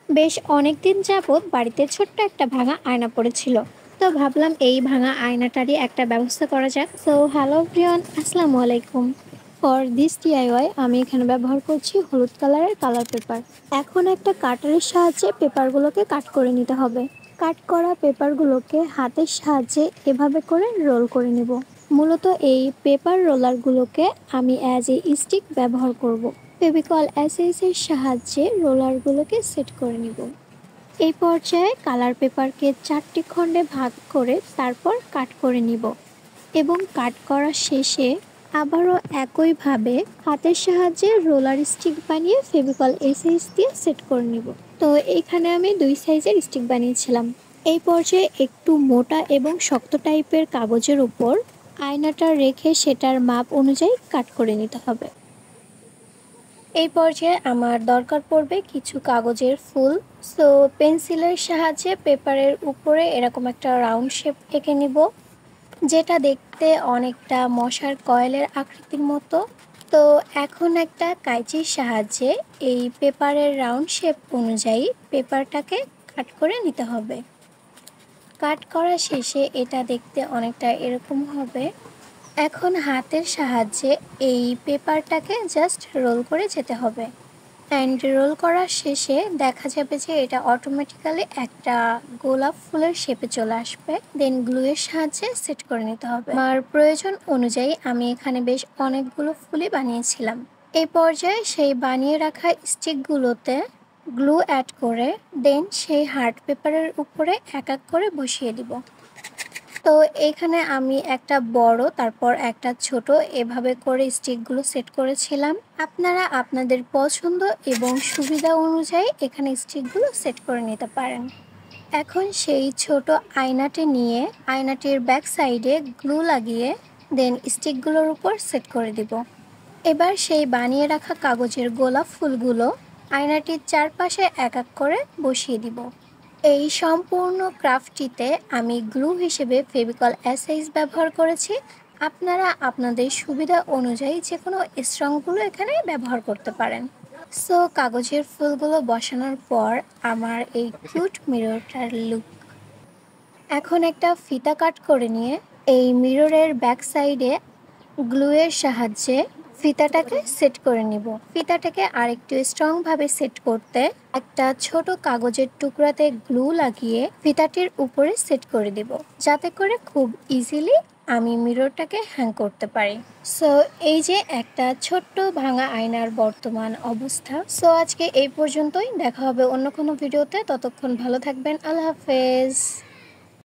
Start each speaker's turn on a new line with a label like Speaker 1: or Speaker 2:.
Speaker 1: বেশ অনেকদিন যাবৎ বাড়িতে ছোট্ট একটা ভাঙা আয়না পড়েছিল। তো ভাবলাম এই ভাঙা আয়নাটারই একটা ব্যবস্থা করা যাক। সো হ্যালো এভরিওয়ান, আসসালামু আলাইকুম। ফর দিস ডিআইওয়াই আমি এখানে ব্যবহার করছি হলুদ কালারের কালার পেপার। এখন একটা কাটারের সাহায্যে পেপারগুলোকে কাট করে নিতে হবে। কাট করা পেপারগুলোকে হাতের সাহায্যে এভাবে করে রোল করে নেব। মূলত এই পেপার রোলারগুলোকে আমি অ্যাজ এ স্টিক ব্যবহার করব। ফেভিকল এসএস এর সাহায্যে রোলারগুলোকে সেট করে নিব। এই পর্যায়ে কালার পেপারকে 4টি খণ্ডে ভাগ করে তারপর কাট করে নিব এবং কাট করা শেষে আবারও একইভাবে হাতের সাহায্যে রোলার স্টিক বানিয়ে ফেভিকল এসএস দিয়ে সেট করে নিব। তো এখানে আমি 2 সাইজের স্টিক বানিয়েছিলাম। এই পর্যায়ে একটু মোটা এবং শক্ত টাইপের কাগজের উপর আয়নাটা রেখে সেটার মাপ অনুযায়ী কাট করে নিতে হবে। এই পর্যায়ে আমার দরকার পড়বে কিছু কাগজের ফুল। সো পেন্সিলের সাহায্যে পেপারের উপরে এরকম একটা রাউন্ড শেপ এঁকে নিব, যেটা দেখতে অনেকটা মশার কয়েলের আকৃতির মতো। তো এখন একটা কাঁচির সাহায্যে এই পেপারের রাউন্ড শেপ অনুযায়ী পেপারটাকে কাট করে নিতে হবে। কাট করা শেষে এটা দেখতে অনেকটা এরকম হবে। এখন হাতের সাহায্যে এই পেপারটাকে জাস্ট রোল করে যেতে হবে। অ্যান্ড রোল করার শেষে দেখা যাবে যে এটা অটোমেটিক্যালি একটা গোলাপ ফুলের শেপে চলে আসবে। দেন গ্লুয়ের সাহায্যে সেট করে নিতে হবে। আমার প্রয়োজন অনুযায়ী আমি এখানে বেশ অনেকগুলো ফুলই বানিয়েছিলাম। এই পর্যায়ে সেই বানিয়ে রাখা স্টিকগুলোতে গ্লু অ্যাড করে দেন সেই হার্ড পেপারের উপরে এক এক করে বসিয়ে দিব। তো এখানে আমি একটা বড় তারপর একটা ছোট এভাবে করে স্টিকগুলো সেট করেছিলাম। আপনারা আপনাদের পছন্দ এবং সুবিধা অনুযায়ী এখানে স্টিকগুলো সেট করে নিতে পারেন। এখন সেই ছোট আয়নাটি নিয়ে আয়নাটির ব্যাক সাইডে গ্লু লাগিয়ে দেন স্টিকগুলোর উপর সেট করে দিব। এবার সেই বানিয়ে রাখা কাগজের গোলাপ ফুলগুলো আয়নাটির চারপাশে এক এক করে বসিয়ে দিব। এই সম্পূর্ণ ক্রাফটটিতে আমি গ্লু হিসেবে ফেভিকল এসএস ব্যবহার করেছি। আপনারা আপনাদের সুবিধা অনুযায়ী যে কোনো স্ট্রংগুলো এখানে ব্যবহার করতে পারেন। সো কাগজের ফুলগুলো বসানোর পর আমার এই কিউট মিররটার লুক। এখন একটা ফিতা কাট করে নিয়ে এই মিররের ব্যাক সাইডে গ্লুয়ের সাহায্যে ফিতাটাকে সেট করে নিব। ফিতাটাকে আরেকটু স্ট্রংভাবে সেট করতে একটা ছোট কাগজের টুকরাতে গ্লু লাগিয়ে ফিতাটির উপরে সেট করে দিব, যাতে করে খুব ইজিলি আমি মিররটাকে হ্যাং করতে পারি। সো এই যে একটা ছোট্ট ভাঙা আয়নার বর্তমান অবস্থা। সো আজকে এই পর্যন্তই, দেখা হবে অন্য কোনো ভিডিওতে। ততক্ষণ ভালো থাকবেন। আল্লাহ হাফেজ।